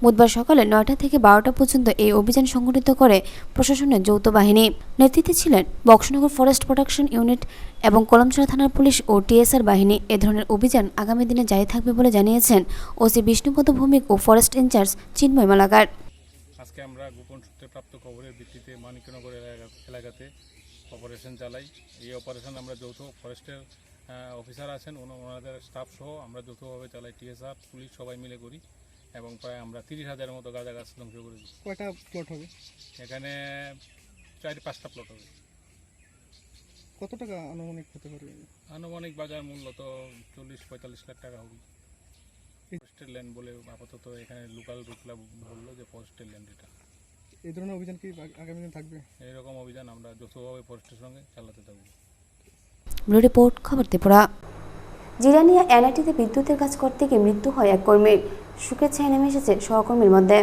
বুধবার সকালে 9টা থেকে 12টা পর্যন্ত এই অভিযান সংগঠিত করে প্রশাসনের যৌথ বাহিনী। নেতৃত্বে ছিলেন বক্সনগর ফরেস্ট প্রোটেকশন ইউনিট এবং কলমছড়া থানার পুলিশ ও টিএসআর বাহিনী। এ ধরনের অভিযান আগামী দিনে জারি থাকবে বলে জানিয়েছেন ওসি বিষ্ণুপদ ভৌমিক ও ফরেস্ট ইনচার্জ চিন্ময় মালাকার। আজকে আমরা গোপন সূত্রে প্রাপ্ত খবরের ভিত্তিতে মানিকনগর এলাকাতে অপারেশন চালাই। এই অপারেশন আমরা যৌথ ফরেস্টের অফিসার আছেন ওনাদের স্টাফ সহ আমরা যৌথভাবে চালাই, টিএসআর পুলিশ সবাই মিলে করি এবং প্রায় আমরা 30,000-এর মতো গাঁজা গাছ ধ্বংস করেছি। কয়টা প্লট হবে? এখানে 4-5টা প্লট হবে। কত টাকা আনুমানিক হতে পারে? আনুমানিক বাজার মূল্য তো 40-45 লাখ টাকা হবে। ফরেস্টের ল্যান্ড বলে আপাতত এখানে লোকাল রুটলা বললো যে ফরেস্টের ল্যান্ড এটা। এই ধরনের অভিযান কি আগামী দিনে থাকবে? এইরকম অভিযান আমরা যৌথভাবে ফরেস্টের সঙ্গে চালাতে থাকবো। রিপোর্ট খবর ত্রিপুরা। জিরানিয়া এনআইটিতে বিদ্যুতের কাজ করতে গিয়ে মৃত্যু হয় এক কর্মীর। সুখের ছায়া নেমে এসেছে সহকর্মীর মধ্যে।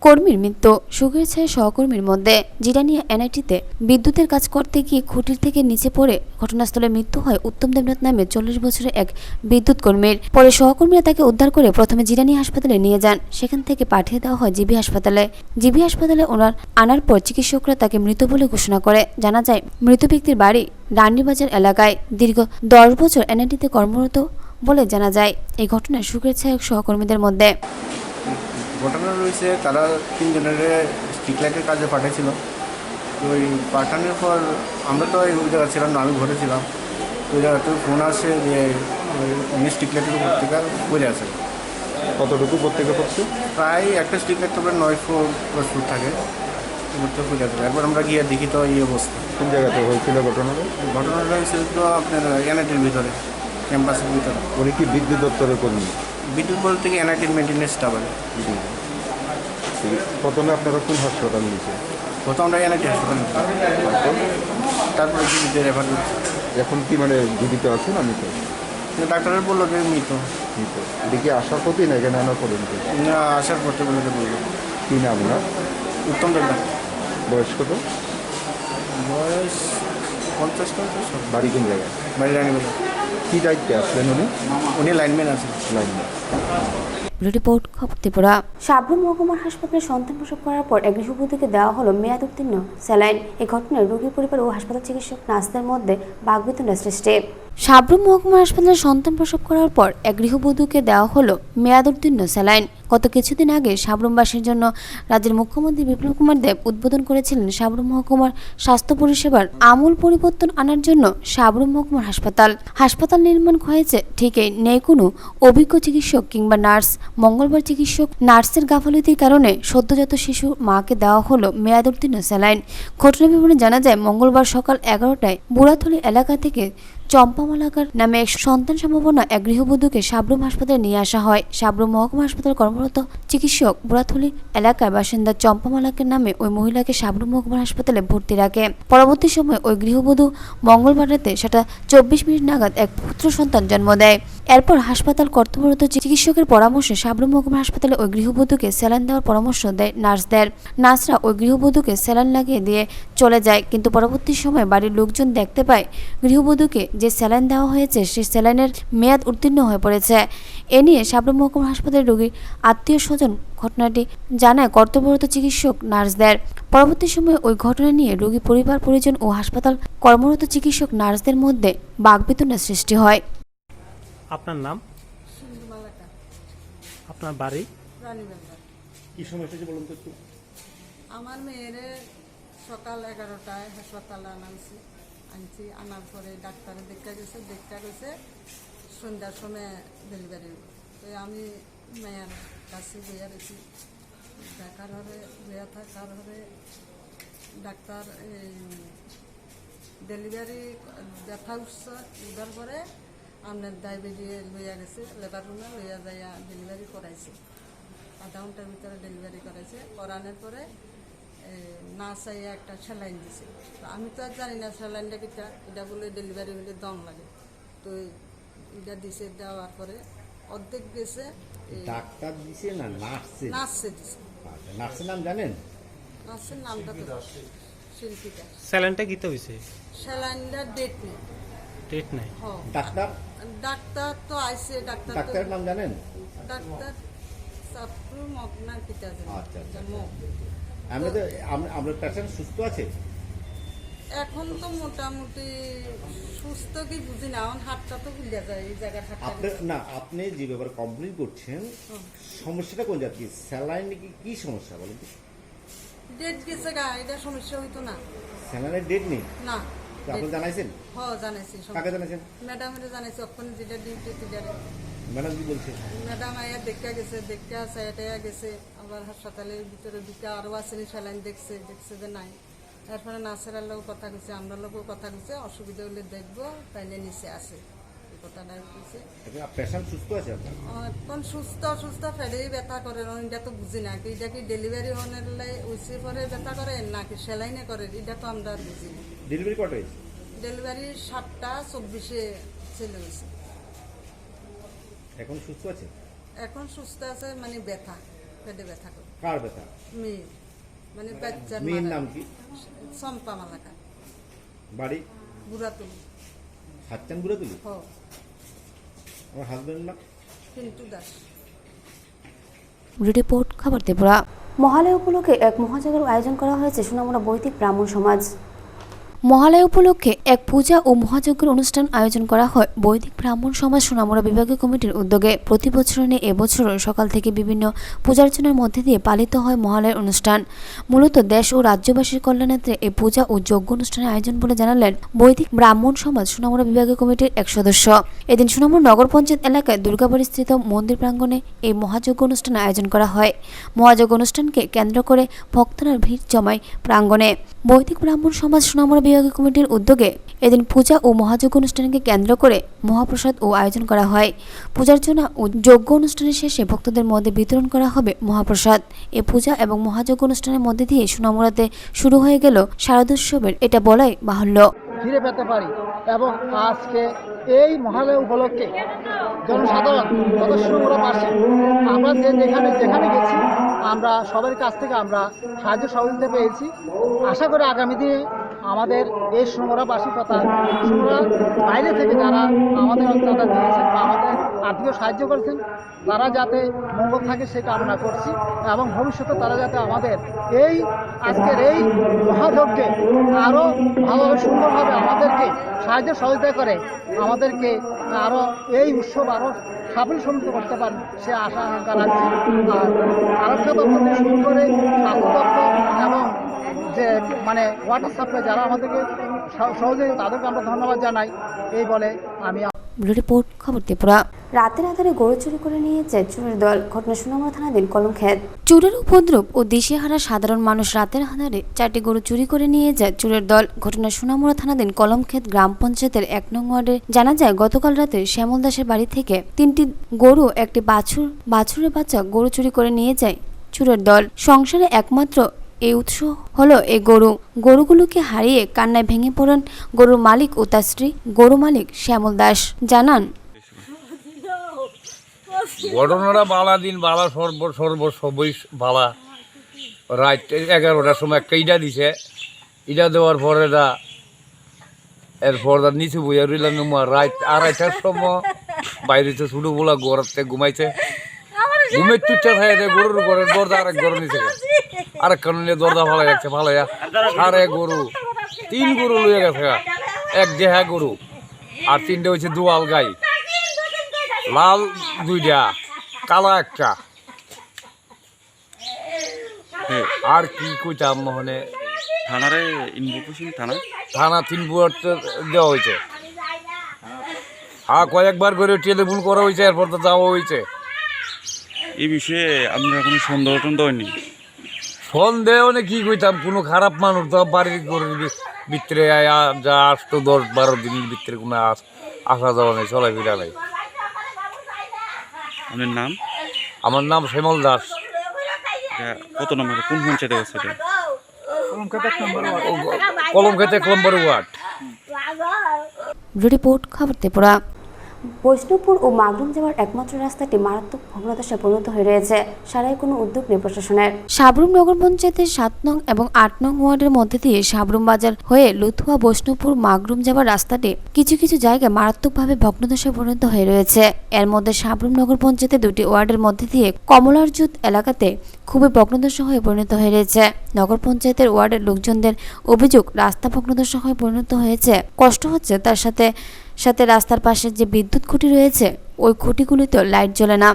কর্মীর মৃত্যু, সুখের ছায়া সহকর্মীর মধ্যে। জিরানিয়া এনআইটিতে বিদ্যুতের কাজ করতে গিয়ে খুঁটির থেকে নিচে পড়ে ঘটনাস্থলে মৃত্যু হয় উত্তম দেবনাথ নামে 40 বছরের এক বিদ্যুৎ কর্মীর। পরে সহকর্মীরা তাকে উদ্ধার করে প্রথমে জিরানিয়া হাসপাতালে নিয়ে যান, সেখান থেকে পাঠিয়ে দেওয়া হয় জিবি হাসপাতালে। জিবি হাসপাতালে ওনার আনার পর চিকিৎসকরা তাকে মৃত বলে ঘোষণা করে। জানা যায় মৃত ব্যক্তির বাড়ি রান্নিবাজার এলাকায়। দীর্ঘ 10 বছর এনআইটিতে কর্মরত বলে জানা যায়। এই ঘটনায় সুখের ছায়া সহকর্মীদের মধ্যে। ঘটনা রয়েছে, তারা 3 জনের স্ট্রিট লাইটের কাজে পাঠিয়েছিল। তো ওই পাঠানোর পর আমরা তো ওই জায়গা ছিলাম না, আমি ঘরে ছিলাম। ওই জায়গাতে ফোন আসে যে উনি স্ট্রিট লাইটের উপর থেকে পড়ে আছে। কতটুকু প্রত্যেকে পড়ছে? প্রায় একটা স্ট্রিট লাইট তো 9 ফুট 10 ফুট থাকে, উপরতে পড়ে আছে। একবার আমরা গিয়ে দেখি তো এই অবস্থা। কোন জায়গাতে হয়েছিল ঘটনাটা? ঘটনাটা হয়েছিল তো আপনার এনআইটির ভিতরে, ক্যাম্পাসের ভিতরে। উনি কি বিদ্যুৎ দপ্তরের কর্মী? বিদ্যুৎ বলতে কি এনআইটির মেনটেন্যান্স স্টাফ আছে। প্রথমে আপনারা কোন হাসপাতাল নিয়েছে? প্রথম আমরা এনআইটি হাসপাতাল, তারপরে জীবিতে রেফার করছি। এখন কি মানে জীবিত আছেন? আমি তো ডাক্তারের বললো যে মৃত। দেখি আসার পথে না এখানে আনার পরে না, আসার পথে বলে বললো। কী নাম না? উত্তম দেবনাথ। বয়স কত? বয়স 50-50। বাড়ি কোন জায়গায়? বাড়ি রানীবাজার। কী দায়িত্বে আসলেন উনি? উনি লাইনম্যান আছেন। লাইনম্যান। রিপোর্ট খবর ত্রিপুরা। সাবরুম মহকুমার হাসপাতালে সন্তান প্রসব করার পর এক গৃহবধূকে দেওয়া হলো মেয়াদ উত্তীর্ণ স্যালাইন। এই ঘটনায় রোগীর পরিবার ও হাসপাতাল চিকিৎসক নার্সদের মধ্যে বাকবিতণ্ডা সৃষ্টি। সাবরুম মহকুমা হাসপাতালে সন্তান প্রসব করার পর এক গৃহবধূকে দেওয়া হলো মেয়াদোত্তীর্ণ স্যালাইন। গত কিছুদিন আগে সাবরুমবাসীর জন্য রাজ্যের মুখ্যমন্ত্রী বিপ্লব কুমার দেব উদ্বোধন করেছিলেন সাবরুম মহকুমার স্বাস্থ্য পরিষেবার আমূল পরিবর্তন আনার জন্য সাবরুম মহকুমার হাসপাতাল নির্মাণ হয়েছে ঠিকই, নেই কোনো অভিজ্ঞ চিকিৎসক কিংবা নার্স। মঙ্গলবার চিকিৎসক নার্সের গাফিলতির কারণে সদ্যজাত শিশু মাকে দেওয়া হলো মেয়াদোত্তীর্ণ স্যালাইন। ঘটনা বিবরণে জানা যায়, মঙ্গলবার সকাল 11টায় বুড়াথলি এলাকা থেকে চম্পামালাকার নামে এক সন্তান সম্ভাবনা এক গৃহবধূকে সাবরুম হাসপাতালে নিয়ে আসা হয়। সাবরুম মহকুমা হাসপাতালে কর্মরত চিকিৎসক বুড়াথলি এলাকার বাসিন্দা চম্পামালাকের নামে ওই মহিলাকে সাবরুম মহকুমা হাসপাতালে ভর্তি রাখে। পরবর্তী সময় ওই গৃহবধূ মঙ্গলবার রাতে 7:24 নাগাদ এক পুত্র সন্তান জন্ম দেয়। এরপর হাসপাতাল কর্তব্যরত চিকিৎসকের পরামর্শে সাবরুম মহকুমা হাসপাতালে ওই গৃহবধূকে স্যালাইন দেওয়ার পরামর্শ দেয় নার্সদের। নার্সরা ওই গৃহবধূকে স্যালাইন লাগিয়ে দিয়ে চলে যায়, কিন্তু পরবর্তী সময় বাড়ির লোকজন দেখতে পায় গৃহবধূকে যে স্যালাইন দেওয়া হয়েছে সেই স্যালাইনের মেয়াদ উত্তীর্ণ হয়ে পড়েছে। এ নিয়ে সাবরুম মহকুমা হাসপাতালের রোগীর আত্মীয় স্বজন ঘটনাটি জানায় কর্তব্যরত চিকিৎসক নার্সদের। পরবর্তী সময়ে ওই ঘটনা নিয়ে রোগী পরিবার পরিজন ও হাসপাতাল কর্মরত চিকিৎসক নার্সদের মধ্যে বাকবিতণ্ডার সৃষ্টি হয়। আপনার নাম? আপনার বাড়ি? কি সমস্যা হয়েছে বলুন তো একটু। আমার মেয়ের সকাল 11টায় হাসপাতালে আনছি আনার পরে ডাক্তারে দেখা গেছে সন্ধ্যার সময় ডেলিভারি। তো আমি মেয়ের কাছে বইয়া রয়েছি, দেখার হরে বইয়া থাকার হরে ডাক্তার ডেলিভারি ব্যথা উঠছে উঠার পরে আপনার ডায়াবেটিস লইয়া গেছে লেবার রুমে লইয়া যাইয়া ডেলিভারি করাইছে। আধা ঘন্টার ভিতরে ডেলিভারি করাইছে। করানোর পরে না চাইয়া একটা স্যালাইন দিছে। তো আমি তো আর জানি না স্যালাইনটা কিটা, এটা বলে ডেলিভারি হলে দম লাগে। তো এটা দিছে, দেওয়ার পরে অর্ধেক গেছে। ডাক্তার দিছে না নার্সে দিছে? নার্সের নাম জানেন? নার্সের নামটা তো শিল্পীটা। স্যালাইনটা কিতে হয়েছে? স্যালাইনটা ডেট নেই। ডেট নাই? ডাক্তার তো আইছে। ডাক্তারের নাম জানেন? ডাক্তার সাবরুম মহকুমা কিটা জানেন? আচ্ছা। আমরা পেশেন্ট সুস্থ আছে এখন? তো মোটামুটি সুস্থ কি বুঝি না, এখন হাতটা তো ভুলে যায় এই জায়গায় হাতটা। না, আপনি যে ব্যাপারে কমপ্লেন করছেন সমস্যাটা কোন জায়গা? স্যালাইন কি সমস্যা বলেন? ডেট গেছে গা, এটা সমস্যা হইতো না। স্যালাইনের ডেট নেই না। আপনি জানাইছেন? হ্যাঁ জানাইছি। কাকে জানাইছেন? ম্যাডামের জানাইছি। ওখানে যেটা ডিউটি দিদারে ম্যাডাম কি বলছে? ম্যাডাম আয়া দেখা সাইয়া গেছে। আবার হাসপাতালের ভিতরে ঢুকে আরও আসেনি, স্যালাইন দেখছে যে নাই। এরপরে নার্সের লোক কথা কইছে, আমরা লোকও কথা কইছে, অসুবিধা হলে দেখবো, তাইলে নিচে আসে। এই কথাটা কইছে। পেশেন্ট সুস্থ আছে আপনার? এখন সুস্থ ফেরেই ব্যথা করে, এটা তো বুঝি না। এটা কি ডেলিভারি হওয়ার ওইসে পরে ব্যথা করে নাকি স্যালাইনে করে, এটা তো আমরা বুঝি না। ডেলিভারি কটা হয়েছে? ডেলিভারি 7:24 ছেলে হয়েছে। এখন সুস্থ আছে? এখন সুস্থ আছে, মানে ব্যথা, পেটে ব্যথা করে। কার ব্যথা? মেয়ে, মানে বাচ্চার। মেয়ের নাম কি? চম্পামালাকা। বাড়ি? বুড়াতুলি। হাচ্চান বুড়াতুলি? হ্যাঁ। আমার হাজবেন্ড নাম? পিন্টু দাস। রিপোর্ট খবর ত্রিপুরা। মহালয়া উপলক্ষে এক মহাযজ্ঞের আয়োজন করা হয়েছে সোনামুড়া বৈদিক ব্রাহ্মণ সমাজ। মহালয়া উপলক্ষে এক পূজা ও মহাযজ্ঞের অনুষ্ঠান আয়োজন করা হয় বৈদিক ব্রাহ্মণ সমাজ সোনামুড়া বিভাগীয় কমিটির উদ্যোগে। প্রতি বছর নিয়ে এবছর সকাল থেকে বিভিন্ন পূজার্চনার মধ্যে দিয়ে পালিত হয় মহালয়ার অনুষ্ঠান। মূলত দেশ ও রাজ্যবাসীর কল্যাণার্থে এই পূজা ও যজ্ঞ অনুষ্ঠানের আয়োজন বলে জানালেন বৈদিক ব্রাহ্মণ সমাজ সোনামুড়া বিভাগীয় কমিটির এক সদস্য। এদিন সোনামুড়া নগর পঞ্চায়েত এলাকায় দুর্গাবাড়ি স্থিত মন্দির প্রাঙ্গণে এই মহাযজ্ঞ অনুষ্ঠান আয়োজন করা হয়। মহাযজ্ঞ অনুষ্ঠানকে কেন্দ্র করে ভক্তরা ভিড় জমায় প্রাঙ্গণে। বৈদিক ব্রাহ্মণ সমাজ সোনামুড়া বিভাগীয় কমিটির উদ্যোগে এদিন পূজা ও মহাযজ্ঞ অনুষ্ঠানকে কেন্দ্র করে মহাপ্রসাদ ও আয়োজন করা হয়। পূজার্চনা ও যজ্ঞ অনুষ্ঠানের শেষে ভক্তদের মধ্যে বিতরণ করা হবে মহাপ্রসাদ। এই পূজা এবং মহাযজ্ঞ অনুষ্ঠানের মধ্যে দিয়ে সোনামুড়াতে শুরু হয়ে গেল শারদোৎসবের, এটা বলাই বাহুল্য। ফিরে পেতে পারি এবং আজকে এই মহালয়া উপলক্ষে জনসাধারণ সদস্যবাসী আমরা যেখানে গেছি আমরা সবার কাছ থেকে আমরা সাহায্য সহযোগিতা পেয়েছি। আশা করি আগামী দিনে আমাদের এই সোনামুড়াবাসী তথা সোনামুড়ার বাইরে থেকে যারা আমাদের অঞ্চলটা দিয়েছেন বা আমাদের আর্থিক সাহায্য করেছেন, তারা যাতে মঙ্গল থাকে সে কামনা করছি এবং ভবিষ্যতে তারা যাতে আমাদের এই আজকের এই মহাযজ্ঞে আরও ভালোভাবে সুন্দরভাবে আমাদেরকে সাহায্য সহযোগিতা করে আমাদেরকে আরও এই উৎসব আরও সাফল্য সমৃদ্ধ করতে পারেন সে আশা আকাঙ্ক্ষা রাখছি। আর আরক্ষা দপ্তর থেকে শুরু করে স্বাস্থ্য দপ্তর এবং যে মানে ওয়াটার সাপ্লাই যারা আমাদেরকে সহযোগী তাদেরকে আমরা ধন্যবাদ জানাই এই বলে আমি। রিপোর্ট খবর ত্রিপুরা। রাতের আধারে গরু চুরি করে নিয়েছে চোরের দল, ঘটনা সোনামুড়া থানাধীন কলমক্ষেত। চোরের উপদ্রব ও দিশেহারা সাধারণ মানুষ রাতের আধারে 4টি গরু চুরি করে নিয়ে যায় চোরের দল, ঘটনা সোনামুড়া থানাধীন কলমক্ষেত গ্রাম পঞ্চায়েতের 1 নং ওয়ার্ডে। জানা যায় গতকাল রাতে শ্যামল দাসের বাড়ি থেকে 3টি গরু একটি বাছুরের বাচ্চা গরু চুরি করে নিয়ে যায় চোরের দল। সংসারে একমাত্র এই উৎস হলো এই গরুগুলোকে হারিয়ে কান্নায় ভেঙে পড়েন গরুর মালিক ও তার স্ত্রী। গরু মালিক শ্যামল দাস জানান, ঘটনাটা বালা দিন বালা সবই বালা। রাত 11টার সময় একটা ইটা দিছে, ইটা দেওয়ার পরে এরপর নিচে বইয়া রইলাম। রাত 2:30টার সময় বাইরে ছোটো বলা ঘরতে ঘুমাইছে, ঘুমের চুটটা খাই গরুর ঘরের দরজা আরেক ঘর নিচে, আরেক কারণে দরজা ফালাই রাখছে, ফালাইয়া সারে গরু 3 গরু লইয়া গেছে, এক দেহা গরু আর 3টে হচ্ছে দুয়াল গাই, লাল 2টা কালা 1টা। আর কি কইতাম মহনে থানারে ইনফরমেশন থানা 3 বুয়ার দেওয়া হয়েছে। হ্যাঁ, কয়েকবার করে টেলিফোন করা হয়েছে, এরপর তো যাওয়া হয়েছে। এই বিষয়ে আপনারা কোনো সন্দেহ টন্দেহ হয়নি? সন্দেহ কি কইতাম, কোনো খারাপ মানুষ তো বাড়ির গরুর ভিতরে যা আসতো 10-12 দিনের ভিতরে কোনো আসা যাওয়া নেই, চলাফেরা নাই। আপনার নাম? আমার নাম শ্যামল দাস। কত নম্বর কোন পঞ্চায়েতে আছে এটা? কলমক্ষেত 1 নম্বর ওয়ার্ড। রিপোর্ট খবর ত্রিপুরা। বৈষ্ণবপুর ও মাগরুম যাওয়ার একমাত্র রাস্তাটি মারাত্মক ভগ্নদশায় পরিণত হয়ে রয়েছে, সারাই কোনো উদ্যোগ নেই প্রশাসনের। সাবরুম নগর পঞ্চায়েতের 7 নং এবং 8 নং ওয়ার্ডের মধ্যে দিয়ে সাবরুম বাজার হয়ে লুথুয়া বৈষ্ণবপুর মাগরুম যাওয়ার রাস্তাটি কিছু কিছু জায়গায় মারাত্মকভাবে ভগ্নদশায় পরিণত হয়ে রয়েছে। এর মধ্যে সাবরুম নগর পঞ্চায়েতের 2টি ওয়ার্ডের মধ্যে দিয়ে কমলারজুত এলাকাতে খুবই ভগ্নদশা হয়ে পরিণত হয়ে রয়েছে। নগর পঞ্চায়েতের ওয়ার্ডের লোকজনদের অভিযোগ, রাস্তা ভগ্নদশা হয়ে পরিণত হয়েছে, কষ্ট হচ্ছে। তার সাথে রাস্তার পাশে যে বিদ্যুৎ খুঁটি রয়েছে ওই খুঁটিগুলিতে লাইট জ্বলে না,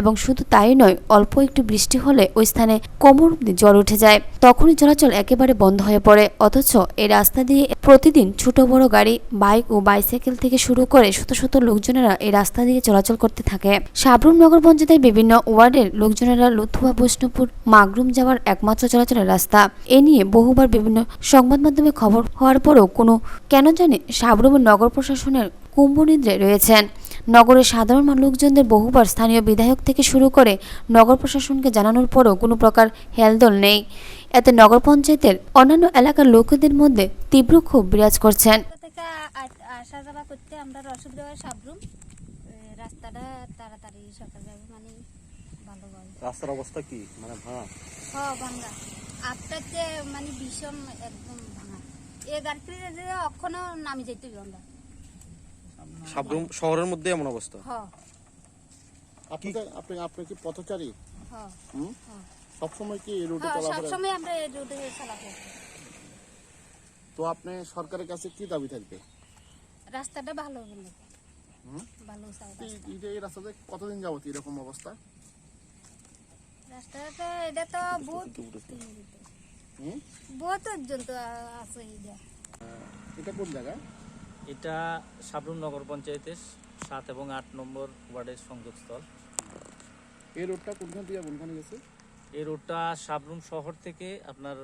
এবং শুধু তাই নয়, অল্প একটু বৃষ্টি হলে ওই স্থানে কোমর অবধি জল উঠে যায়, তখনই চলাচল একেবারে বন্ধ হয়ে পড়ে। অথচ এই রাস্তা দিয়ে প্রতিদিন ছোট বড় গাড়ি, বাইক ও বাইসাইকেল থেকে শুরু করে শত শত লোকজনেরা এই রাস্তা দিয়ে চলাচল করতে থাকে। সাবরুম নগর পঞ্চায়েতের বিভিন্ন ওয়ার্ডের লোকজনেরা লুথুয়া বৈষ্ণবপুর মাগরুম যাওয়ার একমাত্র চলাচলের রাস্তা। এ নিয়ে বহুবার বিভিন্ন সংবাদ মাধ্যমে খবর হওয়ার পরও কেন জানে সাবরুমের নগর প্রশাসনের কুম্ভনিদ্রায় রয়েছেন। নগরের সাধারণ লোকজনদের বহুবার স্থানীয় বিধায়ক থেকে শুরু করে নগর প্রশাসনকে জানানোর পরও কোনো প্রকার হেলদোল নেই। এতে নগর পঞ্চায়েতের অন্যান্য এলাকার লোকেদের মধ্যে তীব্র ক্ষোভ বিরাজ করছেন। আসা যাওয়া করতে আমরা অসুবিধা হয়, সাবরুম রাস্তাটা তাড়াতাড়ি সকাল যাবে মানে ভালোভাবে। রাস্তার অবস্থা কি মানে ভাঙা? হ্যাঁ, ভাঙা আপনারতে মানে ভীষণ একদম ভাঙা। এই গাড়িতে অক্ষণও নামি যেতে আমরা। সাবরুম শহরের মধ্যে এমন অবস্থা? হ্যাঁ। আপনি কি পথচারী? হ্যাঁ। সবসময় কি এই রুটে চলাফেরা? সবসময় আমরা এই রুটে চলাফেরা। তো আপনি সরকারের কাছে কি দাবি থাকবে? রাস্তাটা ভালো হলে ভালো চাই। এই রাস্তাতে কতদিন যাবত এরকম অবস্থা? রাস্তাটা এটা তো বহুত পর্যন্ত আছে। এটা কোন জায়গা? এটা সাবরুম নগর পঞ্চায়েতের 7 এবং 8 নম্বর ওয়ার্ডের সংযোগস্থল। এই রোডটা কোনখান থেকে কোনখানে গেছে? এই রোডটা সাবরুম শহর থেকে আপনার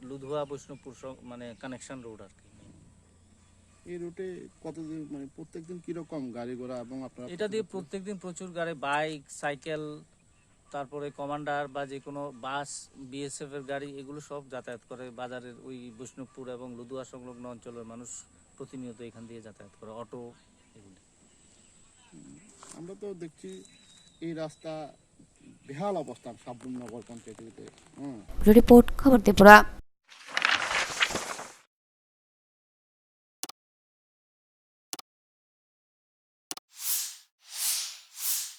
লুধুয়া বৈষ্ণবপুর মানে কানেকশন রোড আর কি। এই রুটে কতদিন মানে প্রত্যেকদিন কিরকম গাড়ি ঘোড়া এবং আপনারা? এটা দিয়ে প্রত্যেকদিন প্রচুর গাড়ি, বাইক, সাইকেল, তারপরে কমান্ডার বা যে কোনো বাস, বিএসএফ এর গাড়ি, এগুলো সব যাতায়াত করে বাজারের ওই বৈষ্ণবপুর এবং লুধুয়া সংলগ্ন অঞ্চলের মানুষ প্রতিনিয়ত এখান দিয়ে যাতায়াত করে, অটো এগুলি। আমরা তো দেখছি এই রাস্তা বেহাল অবস্থা সাবরুম নগর পঞ্চায়েতে। রিপোর্ট খবর ত্রিপুরা।